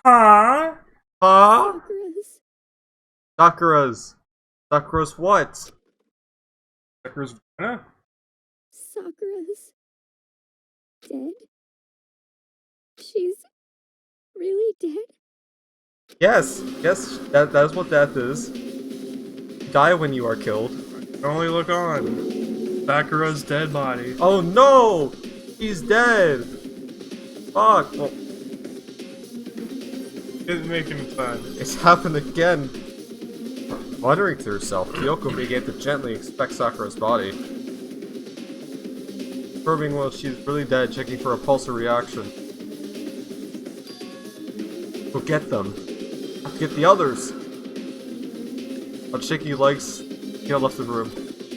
Huh? Huh? Sakura's. Sakura's what? Sakura's vagina? Sakura's dead? She's really dead? Yes, that is what death is. You die when you are killed. Only look on. Sakura's dead body. Oh no! He's dead! Fuck! Well, It's making fun. it's happened again. Muttering to herself, Kyoko began to gently inspect Sakura's body. Confirming while she's really dead, checking for a pulse or reaction. Go get them. Have to get the others! On shaky legs, Kino left the room.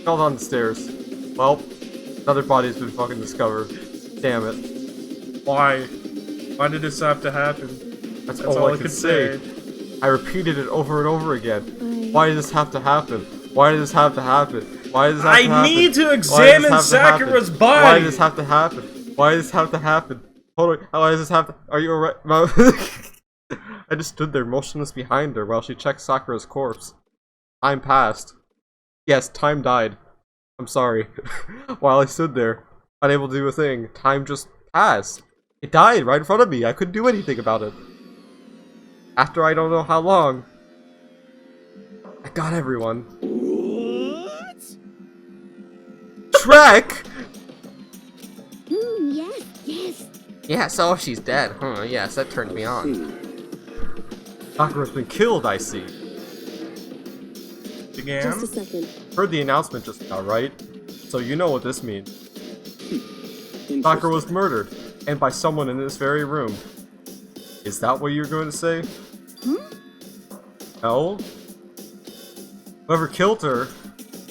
Fell down the stairs. Well, another body's been fucking discovered. Damn it. Why? Why did this have to happen? That's all I could say. I repeated it over and over again. Why did this have to happen? Why did this have to happen? Why does this have to happen? I need to Why does this examine have to happen? Sakura's body! Why does this have to happen? Why does this have to happen? Hold on. Why does this have to? Are you alright? I just stood there motionless behind her while she checked Sakura's corpse. Time passed. Yes, time died. I'm sorry. While I stood there, unable to do a thing, time just passed. It died right in front of me. I couldn't do anything about it. After I don't know how long, I got everyone. What? Shrek! Yes. Yeah, so she's dead. Huh, yes, that turned me on. Sakura's been killed, I see. Began? Just a second. Heard the announcement just now, right? So you know what this means. Sakura was murdered, and by someone in this very room. Is that what you're going to say? No? Whoever killed her,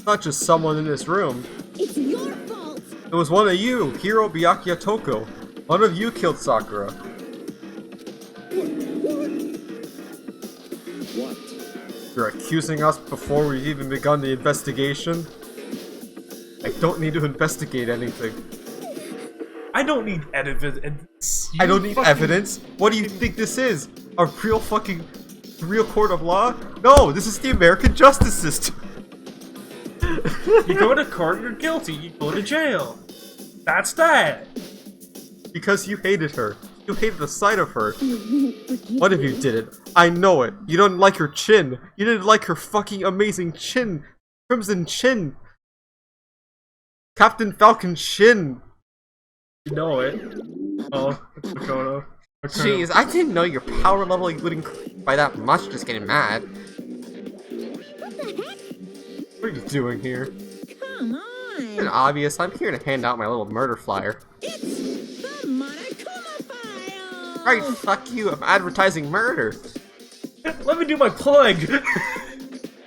not just someone in this room. It's your fault! It was one of you, Hiro Byakuya Toko. One of you killed Sakura. What? You're accusing us before we've even begun the investigation? I don't need to investigate anything. I don't need evidence. I don't need evidence. What do you think this is? A real court of law? No, this is the American justice system. You go to court, you're guilty. You go to jail. That's that. Because you hated her. You hated the sight of her. What if you did it? I know it. You don't like her chin. You didn't like her fucking amazing chin. Crimson chin. Captain Falcon chin. You know it. Oh, it's Dakota. Jeez, I didn't know your power level would increase by that much, just getting mad. What the heck? What are you doing here? Come It's on! obvious, I'm here to hand out my little murder flyer. It's the Monokuma file! Right, fuck you, I'm advertising murder. Let me do my plug.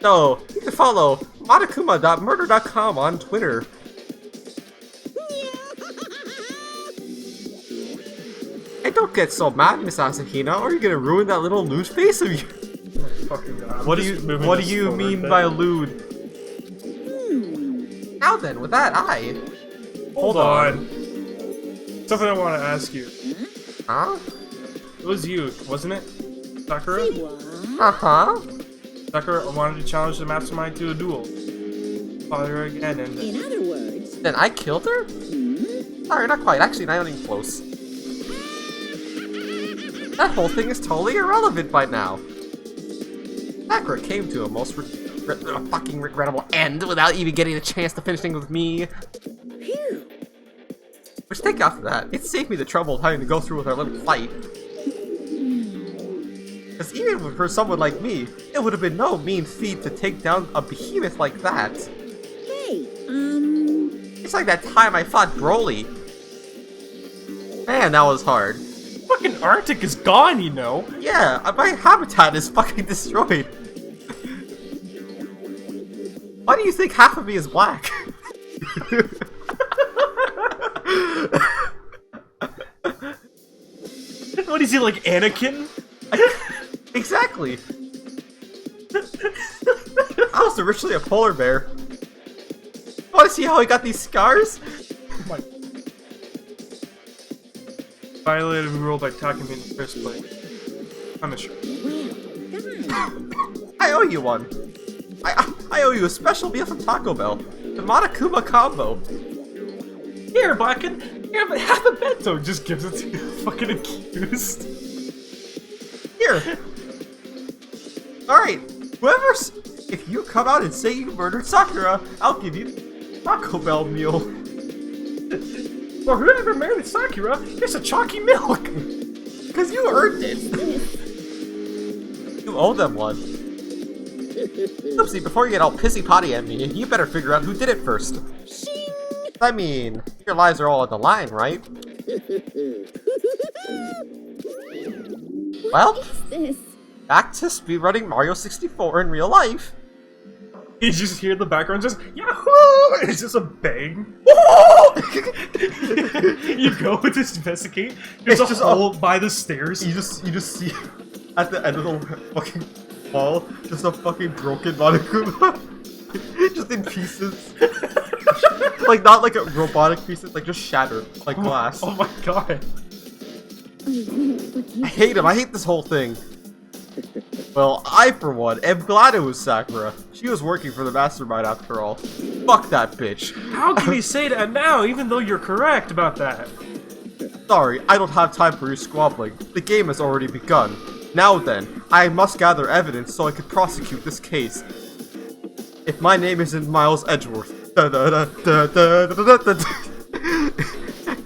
So, you can follow monokuma.murder.com on Twitter. Hey, don't get so mad, Miss Asahina, or you're gonna ruin that little lewd face of you. Fucking God. What do you mean by lewd? Now then, with that, Hold on. Something I want to ask you. Huh? It was you, wasn't it? Sakura? Uh-huh. Sakura wanted to challenge the mastermind to a duel. Fought her again and... In other words... Then I killed her? Sorry, not quite. Actually, not even close. That whole thing is totally irrelevant by now. Sakura came to a most fucking regrettable end without even getting a chance to finish things with me. Phew. Which, thank God for that. It saved me the trouble of having to go through with our little fight. Because even for someone like me, it would have been no mean feat to take down a behemoth like that. Hey, It's like that time I fought Broly. Man, that was hard. Fucking Arctic is gone, you know. Yeah, my habitat is fucking destroyed. Why do you think half of me is black? What is he, like Anakin? Exactly. I was originally a polar bear. Want to see how I got these scars? Oh my... Violated the rule by talking to me in the first place. punishment. Well done. I owe you one. I owe you a special meal from Taco Bell. The Monokuma combo. Here, Blacken, have a bento. Just gives it to the fucking accused. Here. Alright, if you come out and say you murdered Sakura, I'll give you the Taco Bell meal. Or whoever murdered Sakura, here's a chalky milk. Because you earned it. You owe them one. Oopsie, before you get all pissy potty at me, you better figure out who did it first. Shing. I mean, your lives are all on the line, right? Well, What is this? back to speedrunning Mario 64 in real life. You just hear the background just Yahoo! It's just a bang. You go to investigate. There's It's a just hole by the stairs. You just see at the end of the fucking wall, just a fucking broken Monokuma. Just in pieces. Like, not like a robotic pieces, like just shattered, like glass. Oh my god. I won't forgive I hate him, I hate this whole thing. Well, I, for one, am glad it was Sakura. She was working for the mastermind after all. Fuck that bitch. How can you say that now, even though you're correct about that? Sorry, I don't have time for your squabbling. The game has already begun. Now then, I must gather evidence so I can prosecute this case. If my name isn't Miles Edgeworth.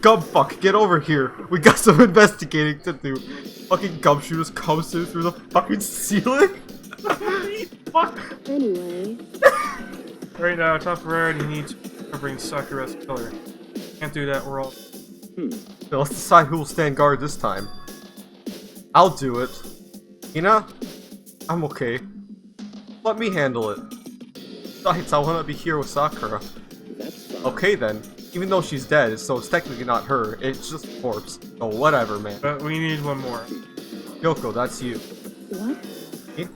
Gumfuck, get over here. We got some investigating to do. Fucking gumshooters comes through the fucking ceiling. Fuck. Anyway, Right now, top priority needs covering Sakura's killer. Can't do that, we're all. Now let's decide who will stand guard this time. I'll do it. Hina? I'm okay. Let me handle it. Besides, I wanna be here with Sakura. that's fine. Okay then. Even though she's dead, so it's technically not her, it's just a corpse. So whatever, man. But we need one more. Yoko, that's you. What? Eh?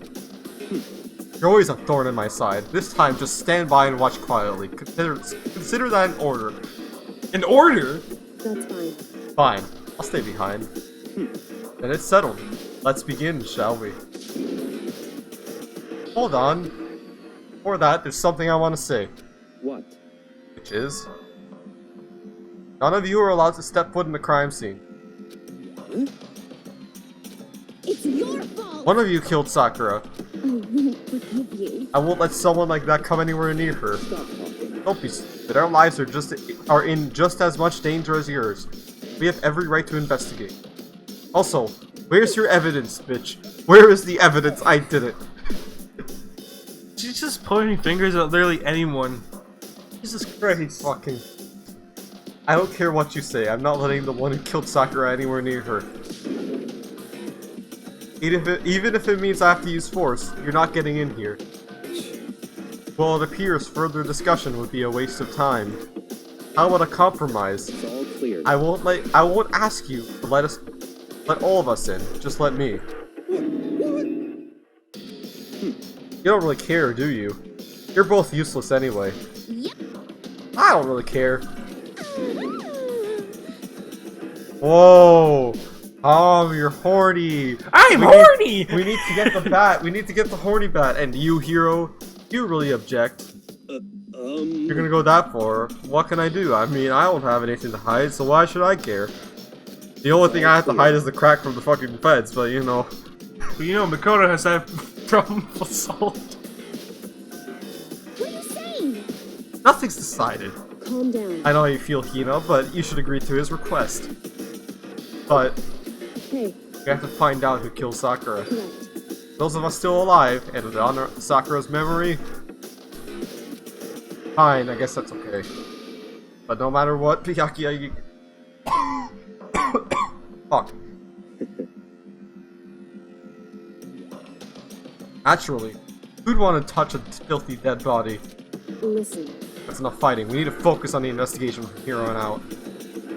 You're always a thorn in my side. This time, just stand by and watch quietly. Consider that an order. An order? That's fine. Fine, I'll stay behind. Then it's settled. Let's begin, shall we? Hold on. Before that, there's something I want to say. What? Which is... none of you are allowed to step foot in the crime scene. Huh? It's your fault! One of you killed Sakura. I won't forgive you. I won't let someone like that come anywhere near her. Stop talking. Don't be stupid. Our lives are in just as much danger as yours. We have every right to investigate. Also, where's your evidence, bitch? Where is the evidence I did it? She's just pointing fingers at literally anyone. Jesus Christ. Fucking... I don't care what you say, I'm not letting the one who killed Sakura anywhere near her. Even if it means I have to use force, you're not getting in here. Well, it appears further discussion would be a waste of time. How about a compromise? It's all clear. I won't ask you to let all of us in. Just let me. You don't really care, do you? You're both useless anyway. Yep. I don't really care. Whoa! You're horny! I'm horny! We need to get the bat. We need to get the horny bat. And you, hero, you really object. You're gonna go that far. What can I do? I mean, I don't have anything to hide, so why should I care? The only thing I have to hide is the crack from the fucking feds, but you know. But you know, Makoto has that problem with assault. What are you saying? Nothing's decided. Calm down. I know how you feel, Hina, but you should agree to his request. But Hey, we have to find out who killed Sakura. correct. Those of us still alive, and in honor of Sakura's memory, fine, I guess that's okay. But no matter what, Miyaki, fuck. Naturally, who'd want to touch a filthy dead body? Listen, That's enough fighting. We need to focus on the investigation from here on out.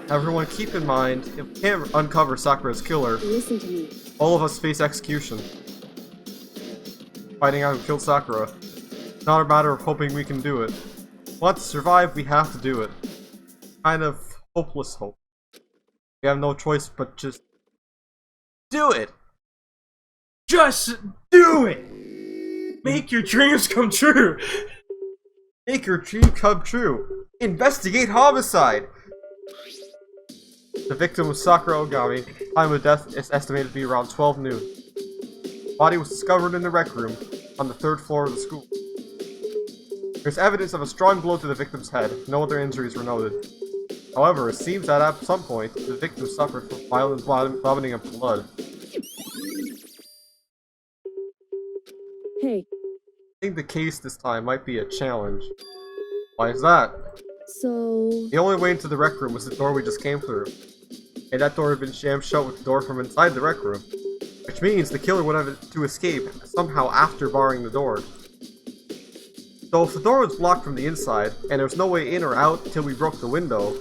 Everyone keep in mind, if we can't uncover Sakura's killer, listen to me. all of us face execution. Finding out who killed Sakura. It's not a matter of hoping we can do it. Want to survive, we have to do it. Kind of hopeless hope. We have no choice but just do it! Just do it! Make your dreams come true! Make your dream come true! Investigate homicide! The victim was Sakura Ogami. Time of death is estimated to be around 12 noon. Body was discovered in the rec room on the 3rd floor of the school. There's evidence of a strong blow to the victim's head. No other injuries were noted. However, it seems that at some point, the victim suffered from violent vomiting of blood. Hey, I think the case this time might be a challenge. Why is that? so... The only way into the rec room was the door we just came through. And that door had been jammed shut with the door from inside the rec room. Which means the killer would have to escape somehow after barring the door. So if the door was blocked from the inside, and there was no way in or out until we broke the window,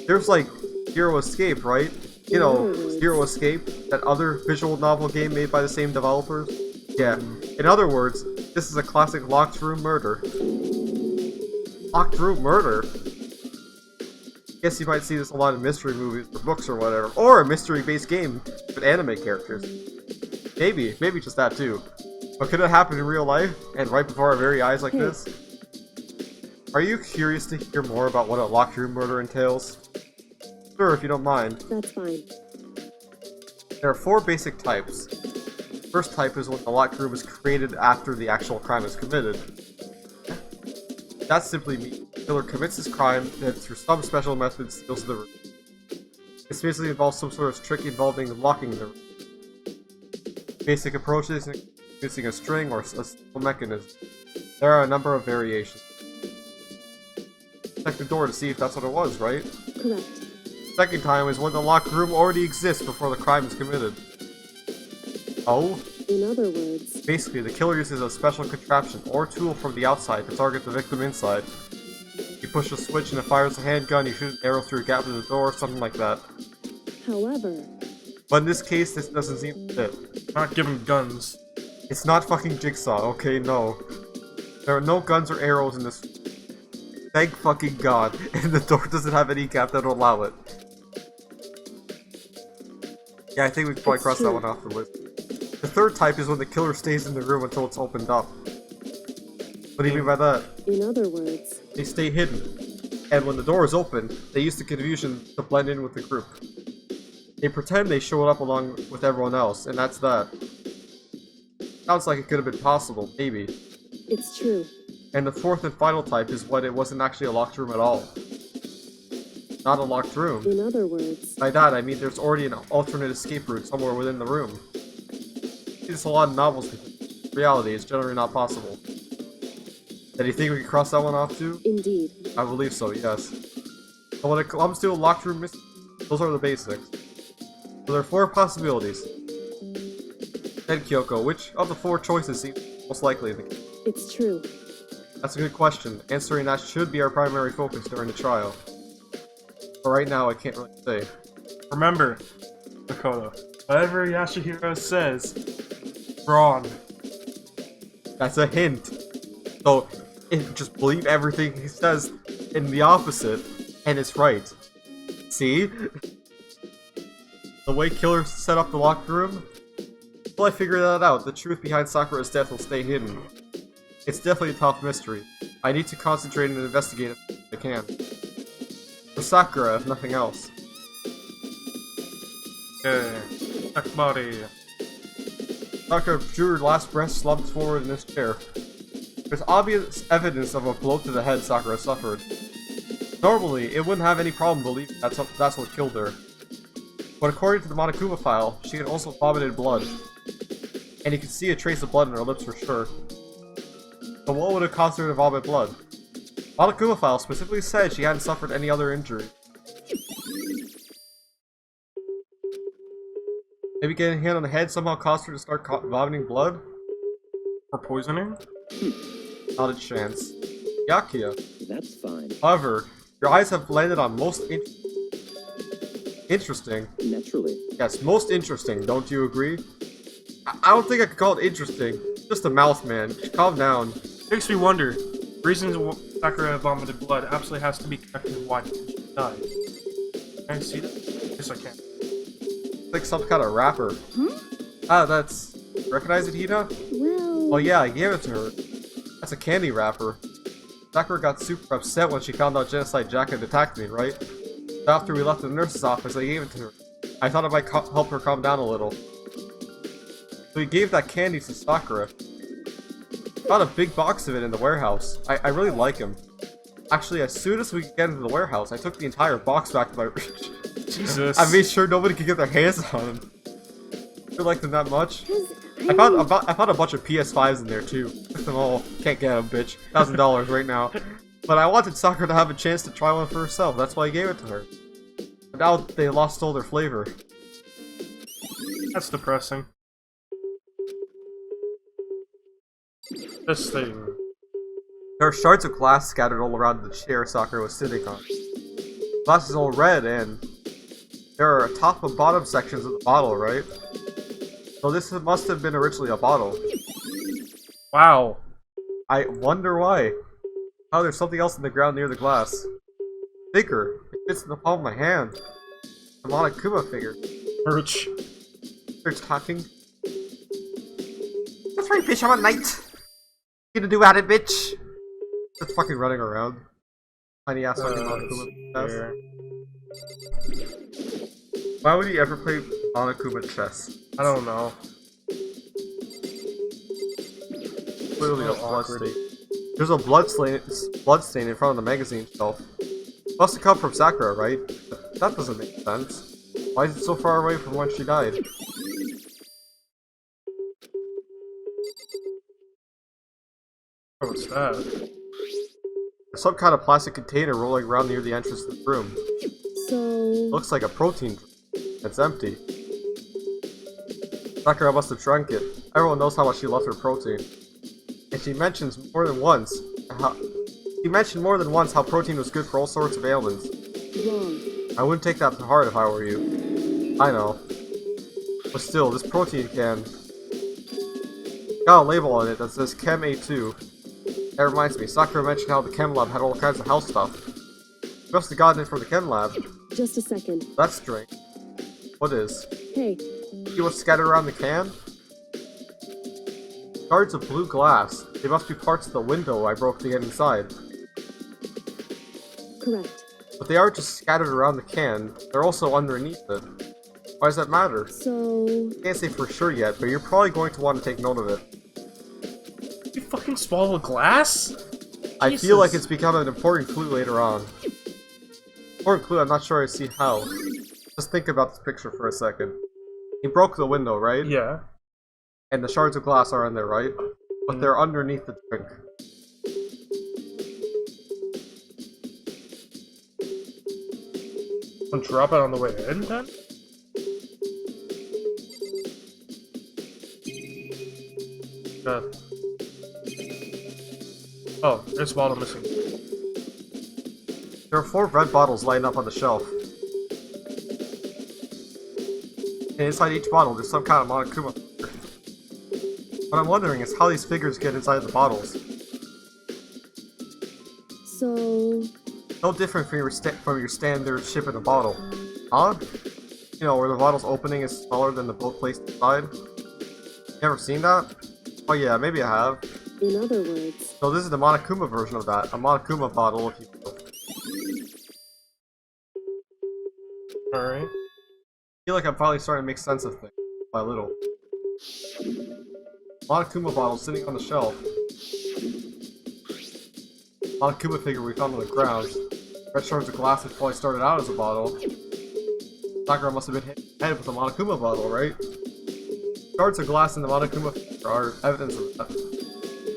there's like Zero Escape, right? You know, Zero Escape, that other visual novel game made by the same developers? Yeah. In other words, this is a classic locked room murder. Locked room murder? Guess you might see this a lot in mystery movies or books or whatever. Or a mystery-based game with anime characters. Maybe just that too. But could it happen in real life? And right before our very eyes like this? Are you curious to hear more about what a locked room murder entails? Sure, if you don't mind. That's fine. There are 4 basic types. The first type is when the locked room is created after the actual crime is committed. That simply means the killer commits his crime, then through some special method steals the room. This basically involves some sort of trick involving locking the room. Basic approaches include using a string or a simple mechanism. There are a number of variations. Check the door to see if that's what it was, right? Correct. Second time is when the locked room already exists before the crime is committed. Oh? In other words... Basically, the killer uses a special contraption or tool from the outside to target the victim inside. You push a switch and it fires a handgun, you shoot an arrow through a gap in the door, something like that. However... But in this case, this doesn't seem to fit. Not give him guns. It's not fucking Jigsaw, okay? No. There are no guns or arrows in this. Thank fucking god. And the door doesn't have any gap that'll allow it. Yeah, I think we can probably cross that one off the list. The third type is when the killer stays in the room until it's opened up. What do you mean by that? In other words... They stay hidden. And when the door is open, they use the confusion to blend in with the group. They pretend they showed up along with everyone else, and that's that. Sounds like it could have been possible, maybe. It's true. And the fourth and final type is when it wasn't actually a locked room at all. Not a locked room. In other words... By that, I mean there's already an alternate escape route somewhere within the room. See this a lot in novels, in reality, it's generally not possible. Do you think we can cross that one off too? Indeed. I believe so, yes. But when it comes to a locked room mystery, those are the basics. So there are 4 possibilities. Then Kyoko, which of the 4 choices seems most likely? It's true. That's a good question. Answering that should be our primary focus during the trial. But right now, I can't really say. Remember, Makoto, whatever Yasuhiro says, wrong. That's a hint. So, just believe everything he says in the opposite, and it's right. See? The way killers set up the locked room? Until I figure that out, the truth behind Sakura's death will stay hidden. It's definitely a tough mystery. I need to concentrate and investigate it as I can. For Sakura, if nothing else. Okay. Check body. Sakura drew her last breath, slumped forward in his chair. There's obvious evidence of a blow to the head Sakura suffered. Normally, it wouldn't have any problem believing that's what killed her. But according to the Monokuma file, she had also vomited blood. And you can see a trace of blood in her lips for sure. So what would have caused her to vomit blood? Monokuma file specifically said she hadn't suffered any other injury. Maybe getting hit on the head somehow caused her to start vomiting blood? Or poisoning? Not a chance. Yakuya. That's fine. However, your eyes have landed on most interesting. Naturally. Yes, most interesting, don't you agree? I don't think I could call it interesting. Just a mouth, man. Just calm down. Makes me wonder. Reasons Sakura vomited blood absolutely has to be connected to why she died. Can I see that? Yes, I can. Like some kind of rapper. Hmm? Ah, that's... Recognize it, Hina? Well... Oh yeah, I gave it to her. That's a candy wrapper. Sakura got super upset when she found out Genocide Jack had attacked me, right? So after we left the nurse's office, I gave it to her. I thought it might help her calm down a little. So we gave that candy to Sakura. Got a big box of it in the warehouse. I really like him. Actually, as soon as we get into the warehouse, I took the entire box back to my... Jesus. I made sure nobody could get their hands on him. I like them that much. I found a bunch of PS5s in there too. Took them all. Can't get them, bitch. $1,000 right now. But I wanted Sakura to have a chance to try one for herself. That's why I gave it to her. But now they lost all their flavor. That's depressing. This thing. There are shards of glass scattered all around the chair Sakura was sitting on. The glass is all red, and there are top and bottom sections of the bottle, right? So this must have been originally a bottle. Wow. I wonder why. Oh, there's something else in the ground near the glass. Figure. It fits in the palm of my hand. The Monokuma figure. Merch. They're talking. That's right, bitch, I'm a knight! You gonna do at it, bitch? Just fucking running around. Tiny ass fucking Monokuma. Why would he ever play Monokuma chess? I don't know. Literally a So blood awkward. stain. There's a blood stain in front of the magazine shelf. Must have come from Sakura, right? But that doesn't make sense. Why is it so far away from when she died? Oh, what's that? There's some kind of plastic container rolling around near the entrance to the room. So... Looks like a protein drink. It's empty. Sakura must have drunk it. Everyone knows how much she loves her protein. And she mentions more than once how protein was good for all sorts of ailments. wrong. I wouldn't take that to heart if I were you. I know. But still, this protein can got a label on it that says Chem A2. That reminds me, Sakura mentioned how the Chem Lab had all kinds of health stuff. You must have gotten it from the Chem Lab. Just a second. That's strange. What is? Hey, See what's scattered around the can? Shards of blue glass. They must be parts of the window I broke to get inside. correct. But they aren't just scattered around the can, they're also underneath it. Why does that matter? So... Can't say for sure yet, but you're probably going to want to take note of it. You fucking swallow glass? I feel like it's become an important clue later on. Important clue, I'm not sure I see how. Just think about this picture for a second. He broke the window, right? Yeah. And the shards of glass are in there, right? But they're underneath the drink. And drop it on the way in, then? Oh, there's a bottle missing. There are 4 red bottles lined up on the shelf. And inside each bottle, there's some kind of Monokuma figure. What I'm wondering is how these figures get inside the bottles. So... No different from your standard ship in a bottle. Huh? You know, where the bottle's opening is smaller than the boat placed inside? You ever seen that? Oh yeah, maybe I have. in other words... So this is the Monokuma version of that. A Monokuma bottle, if you will. Alright. I feel like I'm finally starting to make sense of things, by little. Monokuma bottle sitting on the shelf. Monokuma figure we found on the ground. Red shards of glass that probably started out as a bottle. Sakura must have been hit in the head with a Monokuma bottle, right? Shards of glass in the Monokuma figure are evidence of that.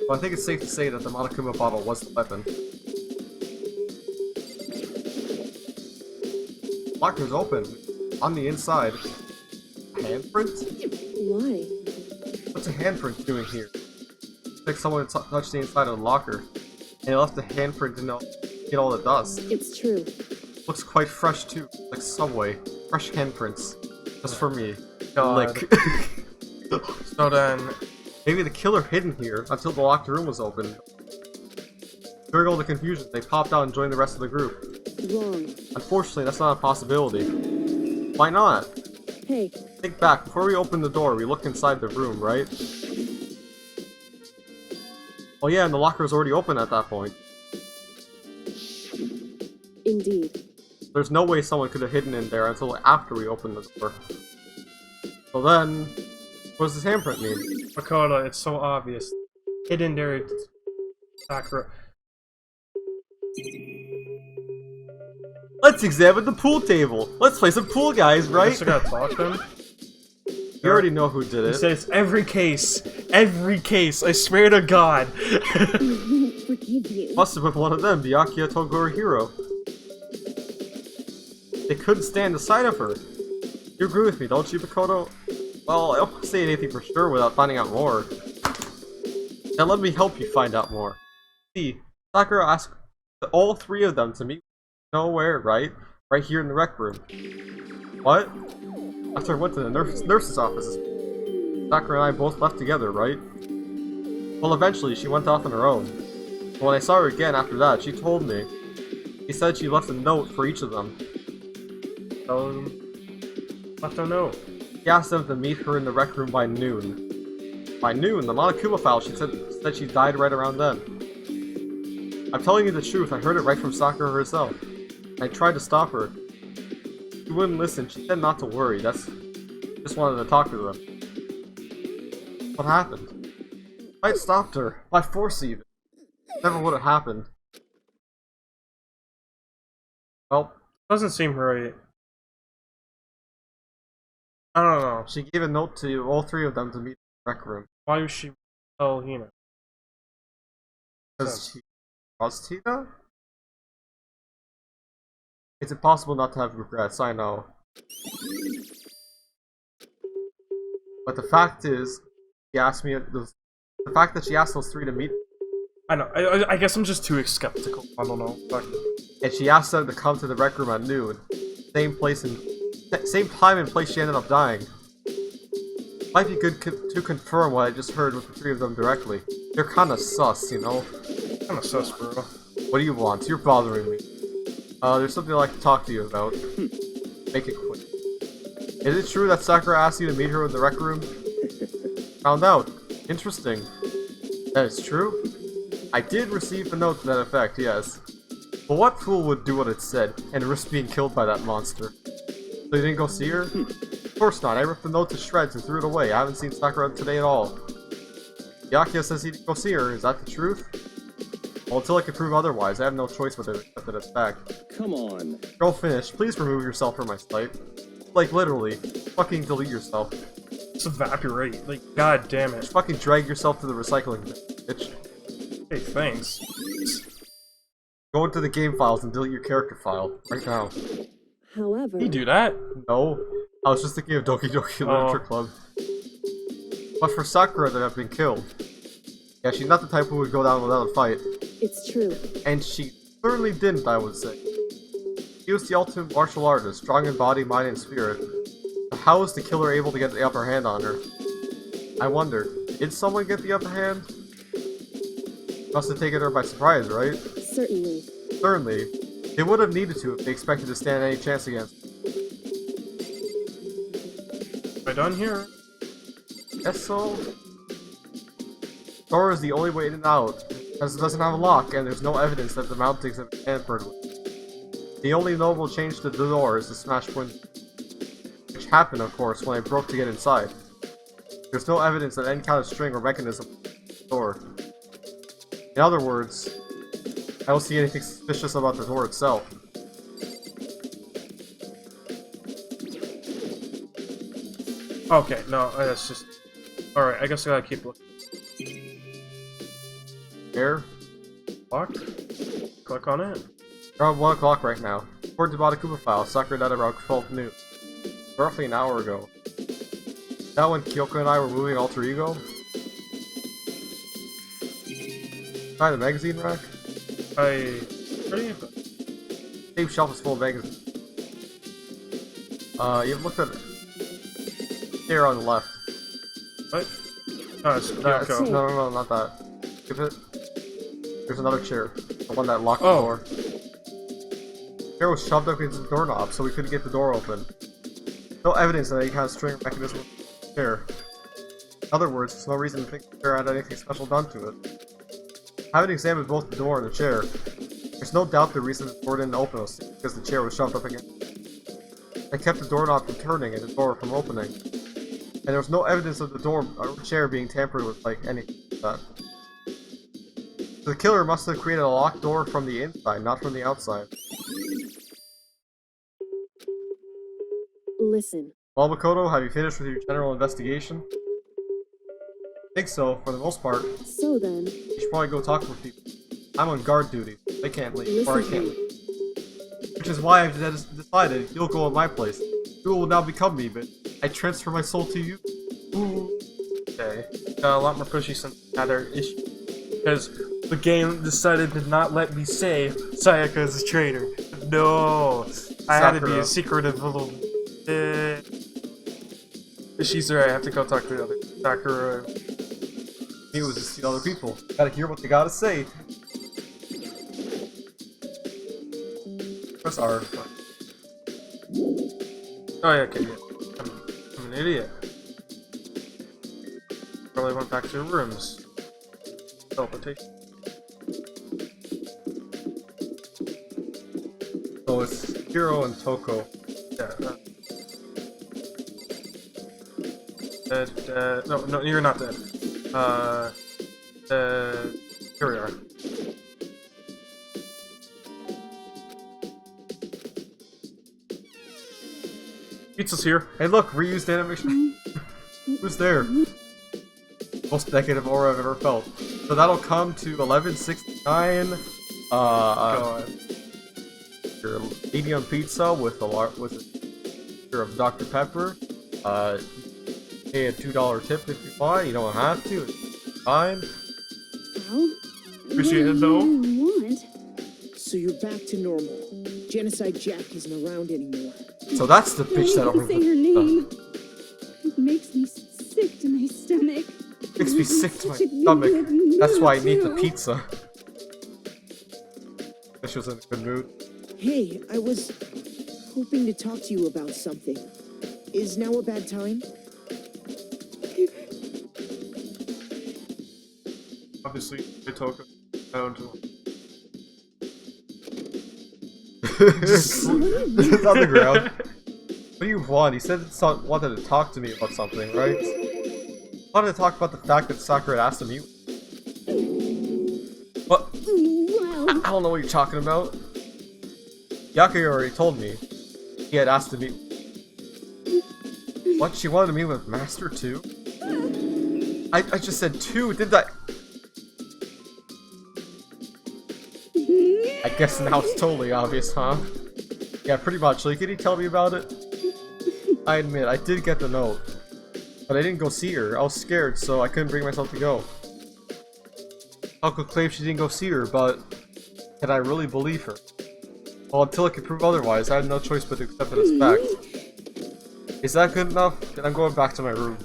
But I think it's safe to say that the Monokuma bottle was the weapon. Locker's open. On the inside. A handprint? Why? What's a handprint doing here? It's like someone touched the inside of the locker. And it left the handprint to get all the dust. It's true. Looks quite fresh too, like Subway. Fresh handprints. Just for me. God. Lick. So then, Maybe the killer hidden here until the locked room was opened. During all the confusion, they popped out and joined the rest of the group. Wrong. Unfortunately, that's not a possibility. Why not? Hey, Think back, before we opened the door, we looked inside the room, right? Oh yeah, and the locker was already open at that point. Indeed. There's no way someone could have hidden in there until after we opened the door. So then, what does this handprint mean? Makoto, it's so obvious. Hidden there, it's Sakura. Let's examine the pool table! Let's play some pool, guys, I right? guess I gotta talk to him. You already know who did He it. says every case, I swear to God. Forgive you. Must have been one of them, Byakuya Toguro Hiro. They couldn't stand the sight of her. You agree with me, don't you, Makoto? Well, I don't want to say anything for sure without finding out more. Now let me help you find out more. See, Sakura asked all three of them to meet nowhere, right? Right here in the rec room. What? After I went to the nurse's office, Sakura and I both left together, right? Well, eventually, she went off on her own. But when I saw her again after that, she told me. She said she left a note for each of them. Left a note. She asked them to meet her in the rec room by noon. By noon, the Monokuma file, she said she died right around then. I'm telling you the truth, I heard it right from Sakura herself. I tried to stop her. She wouldn't listen, she said not to worry, just wanted to talk to them. What happened? I stopped her, by force even. Never would have happened. Well, Doesn't seem right. I don't know. she gave a note to all three of them to meet in the rec room. Why would she tell Hina? Because she trusts Tina? It's impossible not to have regrets, I know. But the fact is, she asked me the fact that she asked those three to meet, I know. I guess I'm just too skeptical. I don't know. Fuck. and she asked them to come to the rec room at noon, same time and place she ended up dying. Might be good to confirm what I just heard with the three of them directly. They're kinda sus, you know? Kinda sus, bro. What do you want? You're bothering me. There's something I'd like to talk to you about. Make it quick. Is it true that Sakura asked you to meet her in the rec room? Found out. Interesting. That is true? I did receive a note to that effect, yes. But what fool would do what it said, and risk being killed by that monster? So you didn't go see her? Of course not, I ripped the note to shreds and threw it away. I haven't seen Sakura today at all. Byakuya says he didn't go see her, is that the truth? Well, until I can prove otherwise, I have no choice but to accept that it's fact. Come on. Girl finished, please remove yourself from my sight. Like, literally. Fucking delete yourself. Just evaporate. Like, god damn it. Just fucking drag yourself to the recycling bin, bitch. Hey, thanks. Go into the game files and delete your character file. Right now. However, You do that? No. I was just thinking of Doki Doki Literature Club. But for Sakura that have been killed. Yeah, she's not the type who would go down without a fight. it's true. And she certainly didn't, I would say. She was the ultimate martial artist, strong in body, mind, and spirit. But how was the killer able to get the upper hand on her? I wonder, did someone get the upper hand? Must have taken her by surprise, right? Certainly. Certainly. They would have needed to if they expected to stand any chance against her. Am I done here? Guess so. Door is the only way in and out, as it doesn't have a lock, and there's no evidence that the mountings have been tampered with. The only notable change to the door is the smashed window, which happened, of course, when I broke to get inside. There's no evidence that any kind of string or mechanism was the door. In other words, I don't see anything suspicious about the door itself. Okay, no, that's just... Alright, I guess I gotta keep looking. Here? Clock? Click on it. Around 1 o'clock right now. According to Monokuma file, Sakura died around 12 noon. Roughly an hour ago. Is that when Kyoko and I were moving Alter Ego? Find the magazine rack? Pretty... Same shelf is full of magazines. You've looked at it. Here on the left. What? No, it's It's- Kyoko. no, not that. Skip it. There's another chair. The one that locked the Oh. door. The chair was shoved up against the doorknob, so we couldn't get the door open. No evidence of any kind of string mechanism in the chair. In other words, there's no reason to think the chair had anything special done to it. Having examined both the door and the chair, there's no doubt the reason the door didn't open was because the chair was shoved up against it. I kept the doorknob from turning and the door from opening. And there was no evidence of the door or chair being tampered with like anything like that. So the killer must have created a locked door from the inside, not from the outside. Listen. Well, Makoto, have you finished with your general investigation? I think so, for the most part. So then, You should probably go talk with people. I'm on guard duty. They can't leave, or I can't leave. Which is why I've decided you'll go at my place. You will now become me, but I transfer my soul to you. Ooh. Okay. Got a lot more pushy since another issue. Because the game decided to not let me say Sayaka is a traitor. No! I had to be Sakura. a secretive little... She's right, I have to go talk to the other Sakura. He was to see other people. Gotta hear what they gotta say. Press R. Oh yeah, okay, yeah. I'm an idiot. Probably went back to their rooms. Teleportation. So it's Hiro and Toko. Yeah, dead. No, you're not dead. Here we are. Pizza's here. Hey look, reused animation. Who's there? Most negative aura I've ever felt. So that'll come to 1169. God. Your medium pizza with a picture of Dr. Pepper. Pay a $2 tip if you want. You don't have to. It's fine. well, Appreciate it, what though. do you want? So you're back to normal. Genocide Jack isn't around anymore. So that's the bitch that Don't even say her name. It makes me sick to my stomach. makes me sick to my Such a stomach. good That's why I mood, need the too. pizza. She was in a good mood. Hey, I was hoping to talk to you about something. Is now a bad time? Obviously, I took down to It's on the ground. What do you want? He said he wanted to talk to me about something, right? He wanted to talk about the fact that Sakura had asked him. What? Well, I don't know what you're talking about. Yakuya already told me he had asked to meet. What? She wanted to meet with Master too? I just said two, didn't I? I guess now it's totally obvious, huh? Yeah, pretty much. Like, can you tell me about it? I admit, I did get the note. But I didn't go see her. I was scared, so I couldn't bring myself to go. Uncle claims she didn't go see her, but can I really believe her? Well, until I could prove otherwise, I had no choice but to accept it as fact. Is that good enough? Then I'm going back to my room.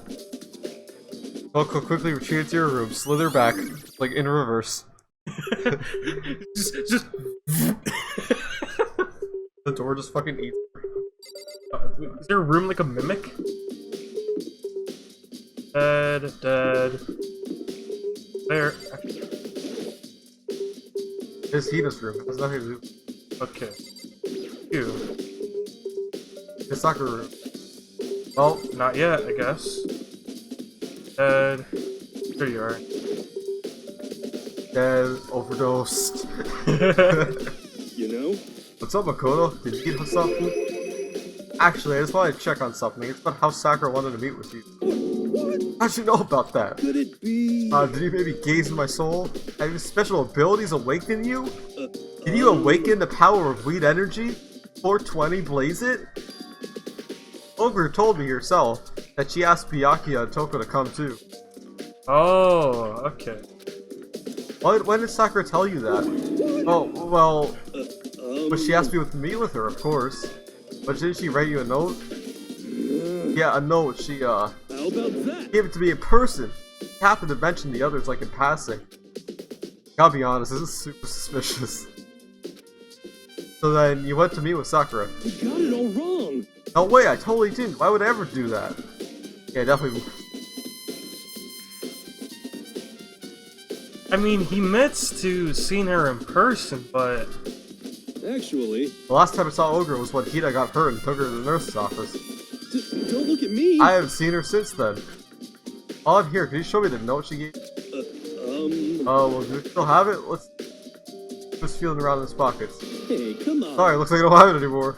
Coco quickly retreated to your room, slither back, like in reverse. just The door just fucking eats. is there a room like a mimic? Dead. There. It's Hina's room. It has nothing to do. Okay. You. It's Sakura room. Well, not yet, I guess. Dead. There you are. Dead, overdosed. You know? What's up, Makoto? Did you get something? Actually, I just wanted to check on something. It's about how Sakura wanted to meet with you. How'd you know about that? Could it be? Did you maybe gaze in my soul? Have your special abilities awakened you? Can you awaken the power of weed energy? 420 blaze it? Ogre told me herself that she asked Byakuya and Toko to come too. Oh, okay. When did Sakura tell you that? Oh, well, but she asked me to meet with her, of course. But didn't she write you a note? Yeah, a note. She, How about that? gave it to me in person. She happened to mention the others, like, in passing. Gotta be honest, this is super suspicious. So then, you went to meet with Sakura. You got it all wrong. No way, I totally didn't. Why would I ever do that? Yeah, definitely. I mean, he admits to seeing her in person, but... Actually, The last time I saw Ogre was when Hida got hurt and took her to the nurse's office. don't look at me. I haven't seen her since then. While I'm here, can you show me the note she gave? Oh, well, do we still have it? Let's just feeling around in his pockets. Hey, come on. Sorry, looks like I don't have it anymore.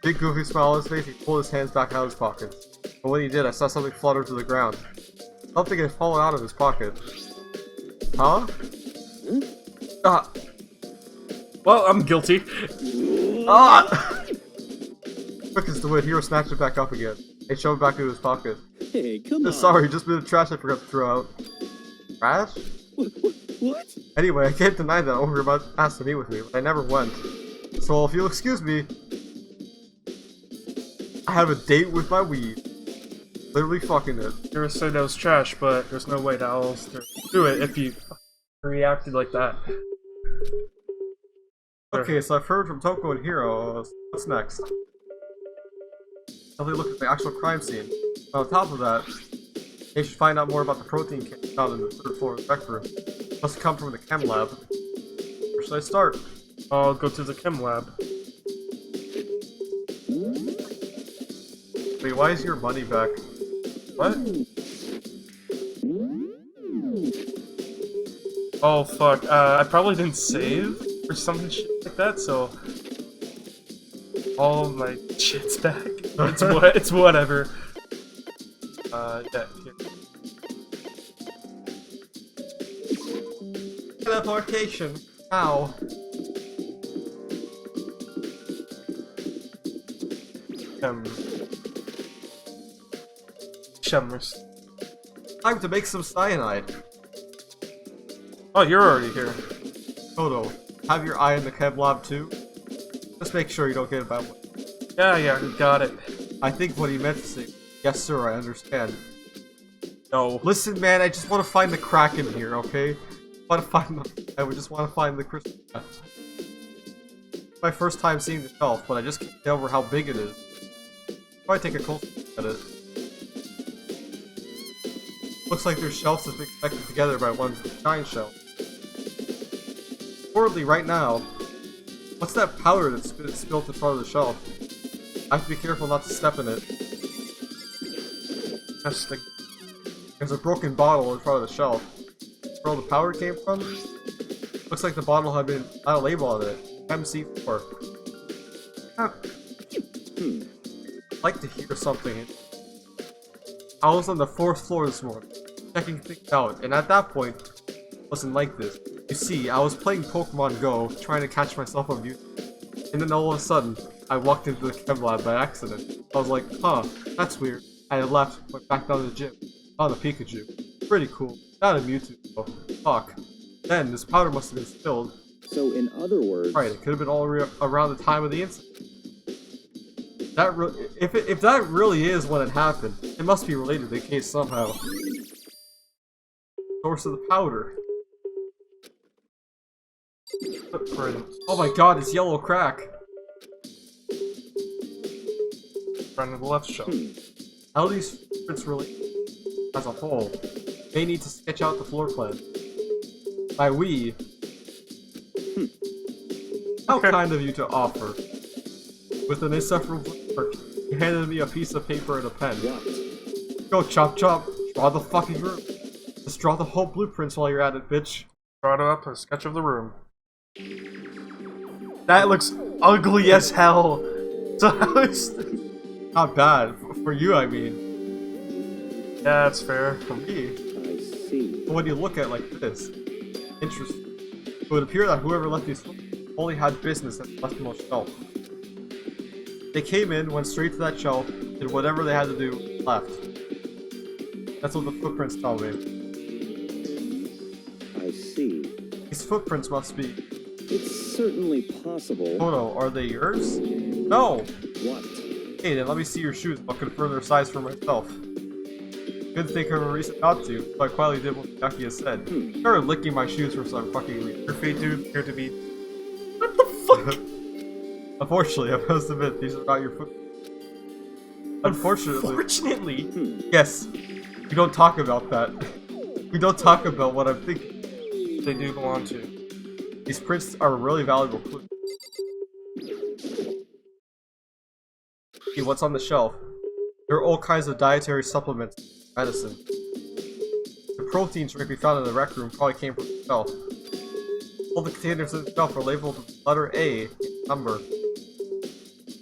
Big goofy smile on his face, he pulled his hands back out of his pockets. But when he did, I saw something flutter to the ground. Something had fallen out of his pocket. Huh? Ah! Well, I'm guilty. Ah! Quick as the wind, Hero snatched it back up again. He shoved it back into his pocket. Hey, come on. Sorry, just a bit of trash I forgot to throw out. Trash? What? Anyway, I can't deny that Ogre asked to meet with me, but I never went. So if you'll excuse me, I have a date with my weed. Literally fucking it. You were saying that was trash, but there's no way to else to do it if you reacted like that. Okay, so I've heard from Toko and Hiro. What's next? Definitely look at the actual crime scene. But on top of that, they should find out more about the protein kit found in the 3rd floor of the rec room. It must have come from the chem lab. Where should I start? I'll go to the chem lab. Wait, why is your money back? What? Oh fuck, I probably didn't save or something shit like that, so all of my shit's back. It's whatever. Yeah, here. Teleportation. Ow. Shemers. Time to make some cyanide. Oh, you're already here. Toto, have your eye in the chem lab too? Just make sure you don't get it bad. Yeah, got it. I think what he meant to say. Yes, sir, I understand. No. Listen, man, I just want to find the crack in here, okay? I would just want to find the crystal. It's my first time seeing the shelf, but I just can't get over how big it is. Probably take a closer look at it. Looks like there's shelves that's been connected together by one giant shelf. Reportedly, right now, what's that powder that's been spilled in front of the shelf? I have to be careful not to step in it. Testing. There's a broken bottle in front of the shelf. Where all the powder came from? Looks like the bottle had a label on it. MC4. Huh. I'd like to hear something. I was on the 4th floor this morning, checking things out, and at that point, it wasn't like this. You see, I was playing Pokemon Go, trying to catch myself on YouTube, and then all of a sudden, I walked into the chem lab by accident. I was like, huh, that's weird. I had left, went back down to the gym, found a Pikachu. Pretty cool. Not a Mewtwo, though. Fuck. Then, this powder must have been spilled. So, in other words... Right, it could have been all around the time of the incident. If that really is when it happened, it must be related to the case somehow. Source of the powder. Footprint. Oh my god, it's yellow crack. Front of the left shelf. How do these footprints relate as a whole? They need to sketch out the floor plan. By we. How Okay. kind of you to offer. With an insufferable work, he handed me a piece of paper and a pen. What? Go chop chop, draw the fucking room. Just draw the whole blueprints while you're at it, bitch. Brought up a sketch of the room. That looks ugly as hell. So how is Not bad. For you, I mean. Yeah, that's fair. For me. I see. But when you look at it like this, interesting. It would appear that whoever left these only had business at the leftmost shelf. They came in, went straight to that shelf, did whatever they had to do, left. That's what the footprints tell me. I see. These footprints must be... It's certainly possible. Oh no, are they yours? No! What? Hey, then let me see your shoes. I'll confirm their size for myself. Couldn't think of a reason not to, so I quietly did what Yaki has said. Started licking my shoes for some fucking reason. Your feet do appear to be... What the fuck? Unfortunately, I must admit, these are not your foot. Unfortunately. Yes. We don't talk about that. We don't talk about what I'm thinking. They do belong to. These prints are really valuable clues. See what's on the shelf. There are all kinds of dietary supplements, medicine. The proteins which we found in the rec room probably came from the shelf. All the containers in the shelf are labeled with the letter A number.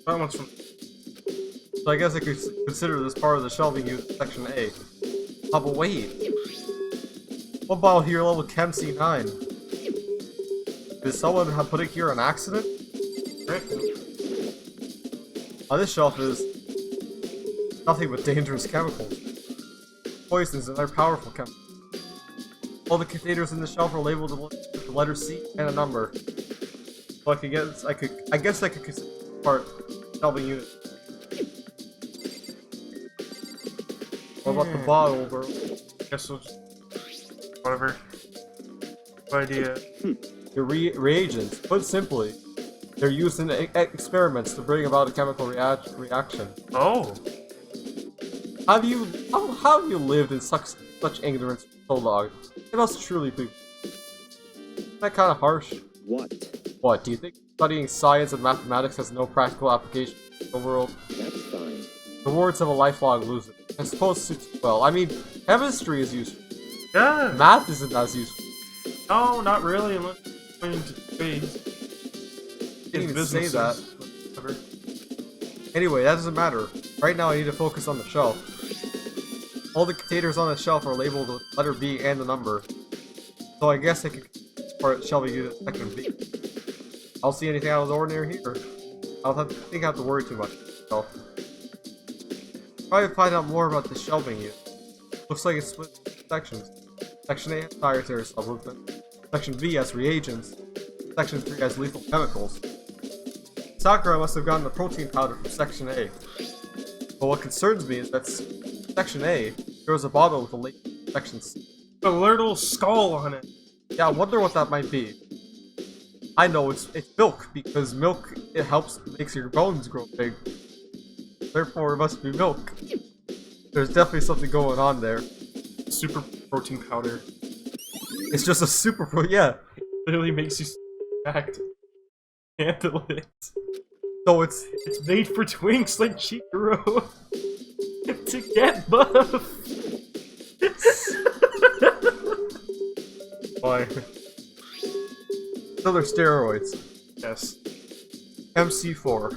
That one's from. So I guess I could consider this part of the shelving used in section A. Oh, but wait. One bottle here level Chem C9. Did someone have put it here on accident? On this shelf is nothing but dangerous chemicals. Poisons and other powerful chemicals. All the containers in the shelf are labeled with the letter C and a number. So I guess I could consider this part shelving unit. What about the bottle, bro? Guess we'll just. Whatever. No idea. The reagents, put simply, they're used in experiments to bring about a chemical reaction. Oh! How have you lived in such ignorance for so long? It must truly be. Isn't that kind of harsh? What? What, do you think studying science and mathematics has no practical application in the world? That's fine. The words of a lifelong loser. I suppose suits well. I mean, chemistry is useful. Yeah! Math isn't as useful. No, not really, unless you're going into space. Didn't even say that. Whatever. Anyway, that doesn't matter. Right now I need to focus on the shelf. All the containers on the shelf are labeled with letter B and the number. So I guess I could part shelving unit section B. I don't see anything out of the ordinary here. I don't think I have to worry too much about myself. Try to find out more about the shelving unit. Looks like it's split into sections. Section A has dietary supplements. Section B has reagents. Section 3 has lethal chemicals. Sakura must have gotten the protein powder from Section A. But what concerns me is that Section A, there was a bottle with a label Section C. A little skull on it. Yeah, I wonder what that might be. I know it's milk, because milk, makes your bones grow big. Therefore, it must be milk. There's definitely something going on there. Super protein powder. It's just a yeah. Literally makes you stacked. Handle it. So it's made for twinks like Chikuro. To get buff. Why? So they're steroids. Yes. MC4.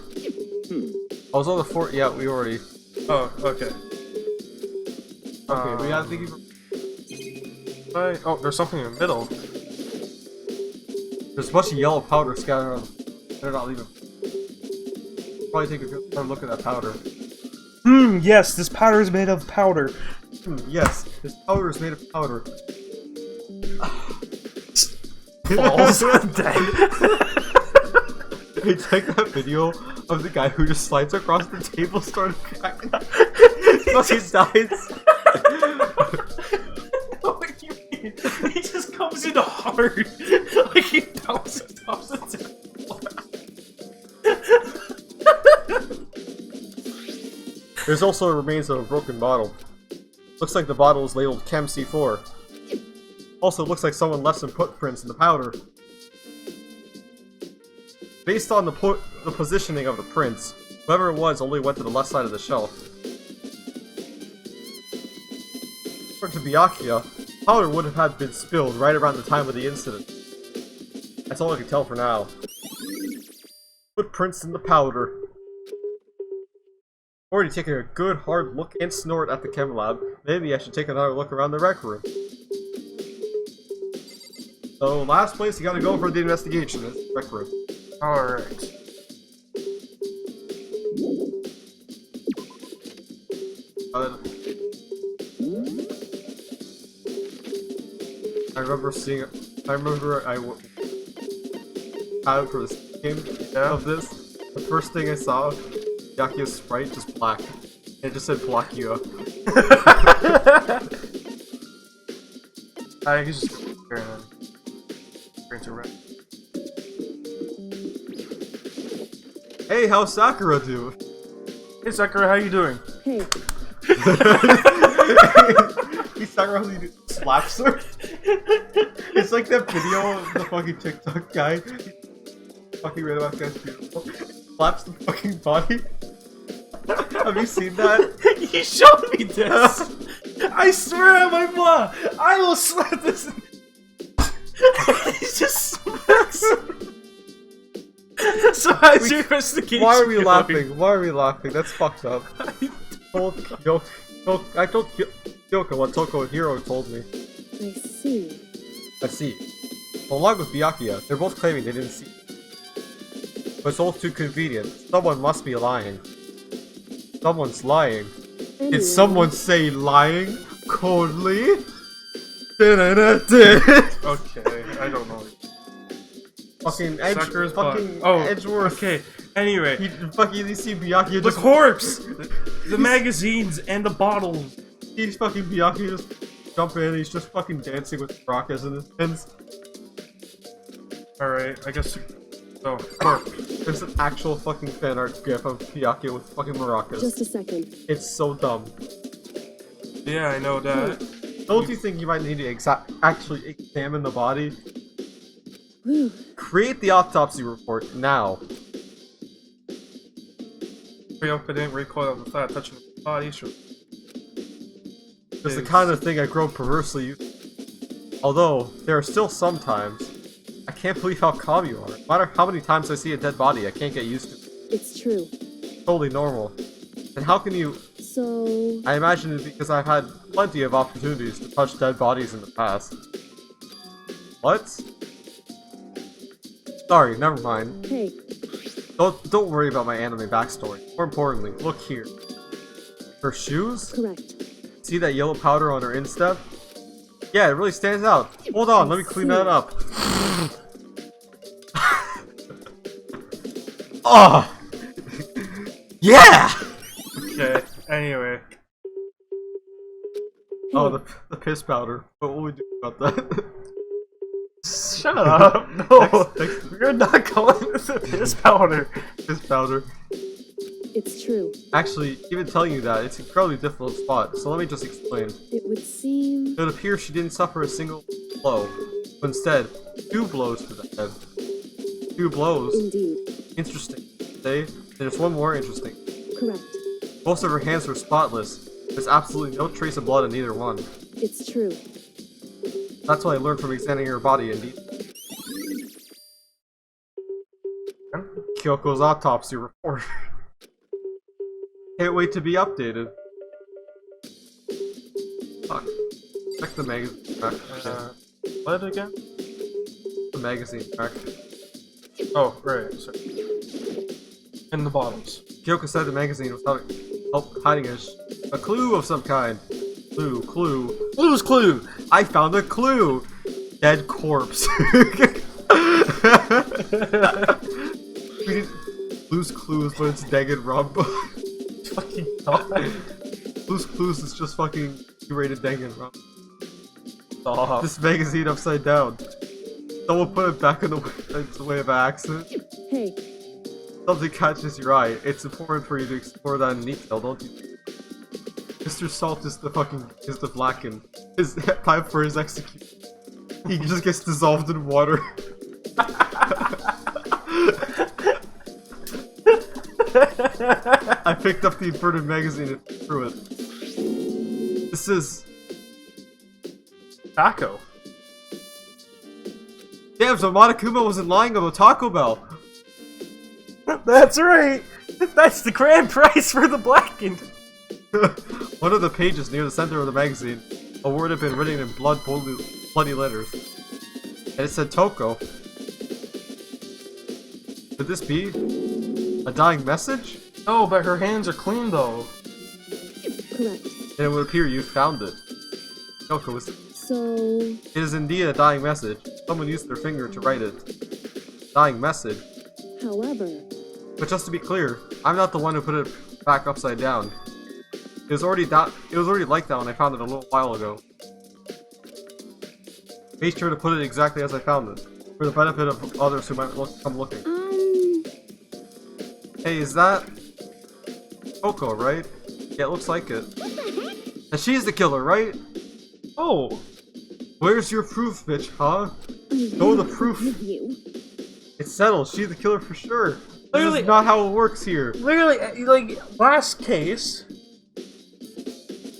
I was on the 4. Yeah, we already. Oh, okay. Okay, we gotta think of. Oh, there's something in the middle. There's a bunch of yellow powder scattered around. They're not leaving. Probably take a good hard look at that powder. Yes, this powder is made of powder. Yes, this powder is made of powder. Balls dead. It's like that video of the guy who just slides across the table, started cracking. He dies. What do you mean? He just comes in hard. Like he bounces off the table. There's also remains of a broken bottle. Looks like the bottle is labeled Chem C4. Also, looks like someone left some footprints in the powder. Based on the positioning of the prints, whoever it was only went to the left side of the shelf. According to Byakuya, powder would have had been spilled right around the time of the incident. That's all I can tell for now. Footprints in the powder. Already taking a good hard look and snort at the chem lab. Maybe I should take another look around the rec room. So, last place you gotta go for the investigation is the rec room. Alright. I remember seeing it. I remember out for this game of this. The first thing I saw, Yakuya's sprite just black. It just said Blackua. I can just go here and then bring it to red. Hey, how's Sakura do? Hey Sakura, how you doing? Hey, He's talking about how he slaps her. It's like that video of the fucking TikTok guy. Fucking red about guy's beautiful. Slaps the fucking body. Have you seen that? You showed me this! I swear on my mom, I will slap this. He just smacks. So how's your investigation? Why are we going? laughing? Why are we laughing? That's fucked up. I told Kyoko what Toko and Hiro told me. I see. I see. Along with Byakuya, they're both claiming they didn't see. But it's all too convenient. Someone must be lying. Someone's lying. Anyway, Did someone say lying? Coldly? Okay, I don't know. fucking Sakura's butt. fucking Oh, Edgeworth. okay. Anyway, You see Byakuya the just corpse, the magazines, and the bottles. he's fucking Byakuya just jump in, he's just fucking dancing with maracas in his hands. Alright, I guess. So, corpse. There's an actual fucking fan art gif of Byakuya with fucking maracas. just a second. It's so dumb. Yeah, I know that. Don't you think you might need to actually examine the body? Whew. Create the autopsy report now. I hope I didn't recoil without touching the body. Sure. It's the kind of thing I grow perversely used to. Although, there are still some times. I can't believe how calm you are. No matter how many times I see a dead body, I can't get used to it. It's true. Totally normal. And how can you... So, I imagine it's because I've had plenty of opportunities to touch dead bodies in the past. What? Sorry, never mind. hey, Don't worry about my anime backstory. More importantly, look here. Her shoes? correct. See that yellow powder on her instep? Yeah, it really stands out. Hold on, let me clean that up. Oh! Yeah! Okay, anyway. Oh, the piss powder. What will we do about that? Shut up! No! We're not going with the piss powder! Piss powder. It's true. Actually, even telling you that, it's an incredibly difficult spot, so let me just explain. It would seem. It would appear she didn't suffer a single blow, but instead, 2 blows to the head. 2 blows. Indeed. Interesting. Say, there's one more interesting. Correct. Most of her hands were spotless. There's absolutely no trace of blood in either one. It's true. That's what I learned from examining her body in detail. Kyoko's autopsy report. Can't wait to be updated. Fuck. Check the magazine back. What again? The magazine back. Oh, right, sorry. In the bottles. Kyoko said the magazine was hiding a clue of some kind. Clue. Blue's Clue! I found a clue! Dead corpse. Blue's Clues, but it's Danganronpa. Fucking god. Blue's Clues is just fucking rated Danganronpa. Stop. This magazine upside down. Someone put it back in the way of accident. Hey, Something catches your eye. It's important for you to explore that in detail, don't you? Mr. Salt is the blackened. His time for his execution. He just gets dissolved in water. I picked up the inverted magazine and threw it. This is... Taco. Damn, so Monokuma wasn't lying about Taco Bell. That's right! That's the grand prize for the blackened! One of the pages near the center of the magazine, a word had been written in bloody letters. And it said Toko. Could this be a dying message? Oh, but her hands are clean though. correct. Then it would appear you found it. Toko was... So, It is indeed a dying message. Someone used their finger to write it. Dying message. however, But just to be clear, I'm not the one who put it back upside down. It was already like that when I found it a little while ago. Made sure to put it exactly as I found it, for the benefit of others who might come looking. um, Hey, is that Coco, right? Yeah, it looks like it. And she's the killer, right? Oh, Where's your proof, bitch, huh? Show the proof. You. It's settled. She's the killer for sure. This Literally- is not how it works here. literally, like, last case,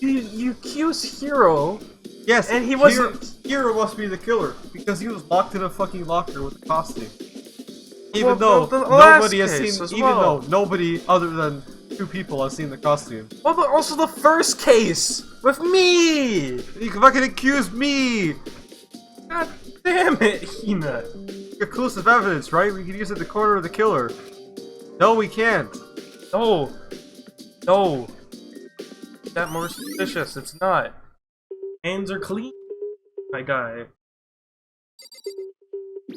you accuse Hero. Yes, And he Hero, wasn't- Hero must be the killer because he was locked in a fucking locker with a costume. Even Well, though the last nobody has case seen, as even well. though nobody other than 2 people have seen the costume. Well, but also the first case with me. You can fucking accuse me. God damn it, Hina. Conclusive evidence, right? We can use it to corner the killer. No, we can't. No, no. That more suspicious. It's not. Hands are clean, my guy.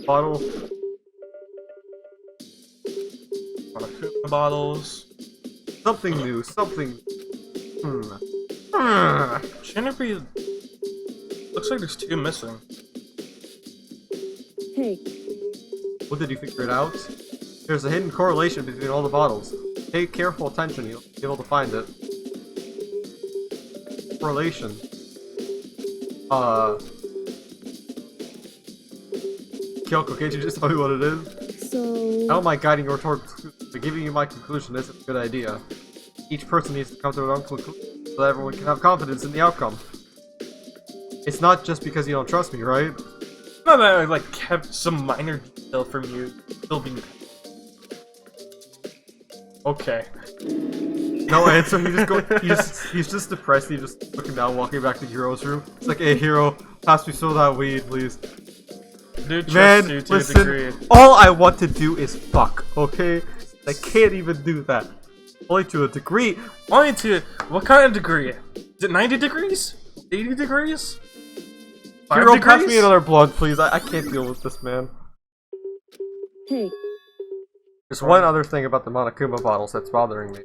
Bottle. Monokuma bottles. Something new. Something. Shouldn't it be? Looks like there's 2 missing. Hey, What, did you figure it out? There's a hidden correlation between all the bottles. Pay careful attention, you'll be able to find it. Correlation. Kyoko, can't you just tell me what it is? so I don't mind guiding you toward, but giving you my conclusion isn't a good idea. Each person needs to come to their own conclusion so that everyone can have confidence in the outcome. It's not just because you don't trust me, right? Not that I like kept some minor detail from you. Still being. Okay. No answer. He just go. He's just depressed. He's just looking down, walking back to Hero's room. It's like, hey, Hero, pass me some of that weed, please. Dude, trust Man, you to a listen. degree. All I want to do is fuck. Okay, I can't even do that. Only to a degree. Only to what kind of degree? Is it 90 degrees? 80 degrees? 5 Hero, degrees? pass me another blunt, please. I can't deal with this, man. hey, There's one other thing about the Monokuma bottles that's bothering me.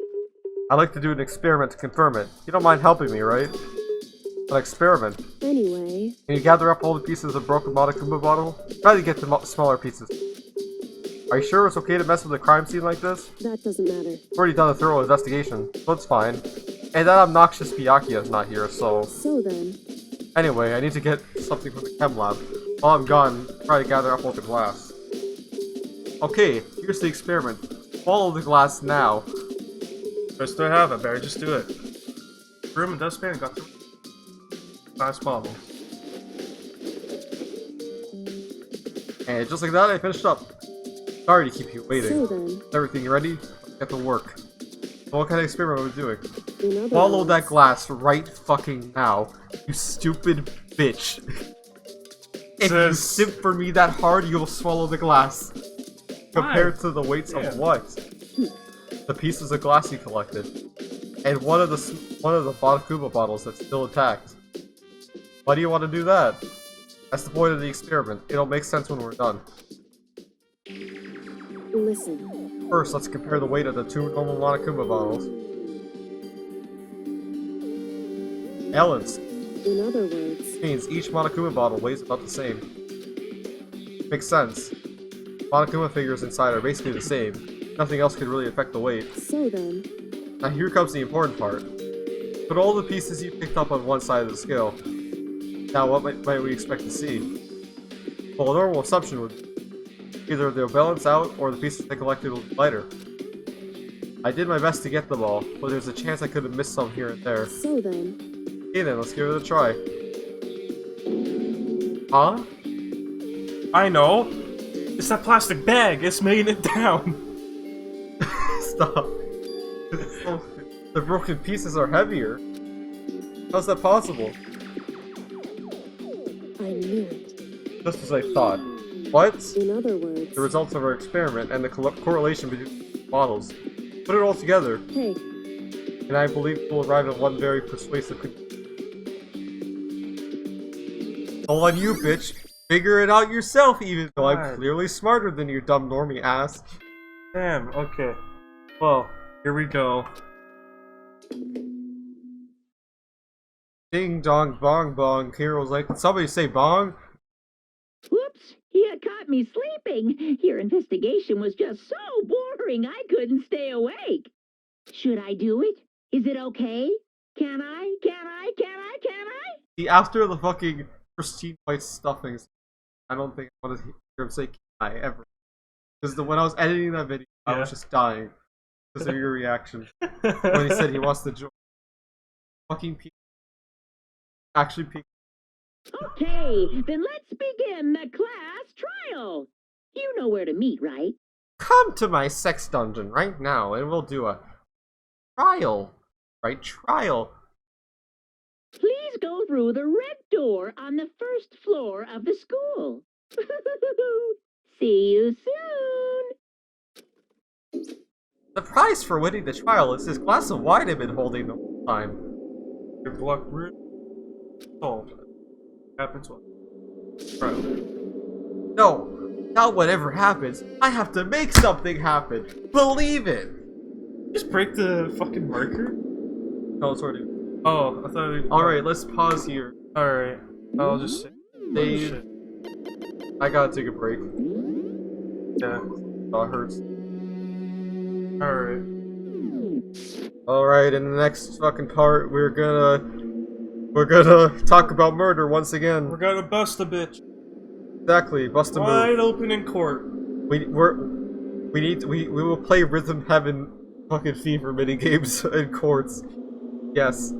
I'd like to do an experiment to confirm it. You don't mind helping me, right? An experiment. anyway, Can you gather up all the pieces of broken Monokuma bottle? Try to get the smaller pieces. Are you sure it's okay to mess with a crime scene like this? that doesn't matter. I've already done a thorough investigation, so it's fine. And that obnoxious Byakuya is not here, so... So then, Anyway, I need to get something from the chem lab. While I'm gone, try to gather up all the glass. Okay, here's the experiment. Swallow the glass now. First I have it, better just do it. Room and dustpan got the glass bottles. And just like that, I finished up. Sorry to keep you so waiting. then, Is everything ready? Let's get to work. So what kind of experiment are we doing? in other Swallow words, that glass right fucking now, you stupid bitch. If you Says- simp for me that hard, you'll swallow the glass. Compared to the weights Yeah. of what? The pieces of glass you collected, and one of the Monokuma bottles that's still intact. Why do you want to do that? That's the point of the experiment. It'll make sense when we're done. listen, First, let's compare the weight of the 2 normal Monokuma bottles. Balance. in other words, Means each Monokuma bottle weighs about the same. Makes sense. Monokuma figures inside are basically the same. Nothing else could really affect the weight. so then, Now here comes the important part. Put all the pieces you picked up on one side of the scale. Now what might we expect to see? Well, a normal assumption would be either they'll balance out or the pieces they collected will be lighter. I did my best to get them all, but there's a chance I could have missed some here and there. so then, Okay then, let's give it a try. Huh? I know! It's that plastic bag, it's made it down! Stop. The broken pieces are heavier. How's that possible? I knew it. Just as I thought. What? In other words, The results of our experiment and the correlation between models. Put it all together, hey, and I believe we'll arrive at one very persuasive conclusion. All on you, bitch. Figure it out yourself, even though I'm God. clearly smarter than your dumb normie ass. Damn, okay. Well, here we go. Ding dong bong bong. Hero's like, did somebody say bong? Whoops! You caught me sleeping. Your investigation was just so boring I couldn't stay awake. Should I do it? Is it okay? Can I? Can I? Can I? Can I? See, after the fucking Christine White stuffings, I don't think I want to hear him say "I" ever. Because when I was editing that video, I was just dying because of your reaction when he said he wants to join. Fucking people. Actually, people. Okay, then let's begin the class trial. You know where to meet, right? Come to my sex dungeon right now, and we'll do a trial. Right, trial. Please go through the red door on the first floor of the school. See you soon. The prize for winning the trial is this glass of wine I've been holding the whole time. Your block root solved. Happens what? Trial. No, not whatever happens. I have to make something happen. Believe it. Just break the fucking marker? No, it's already. Oh, I thought. Alright, let's pause here. Alright. I'll just say. Dave, I gotta take a break. Yeah. Oh, it hurts. Alright. Alright, in the next fucking part, we're gonna talk about murder once again. We're gonna bust a bitch. Exactly, bust a move. Wide open in court. We will play Rhythm Heaven fucking Fever mini games in courts. Yes.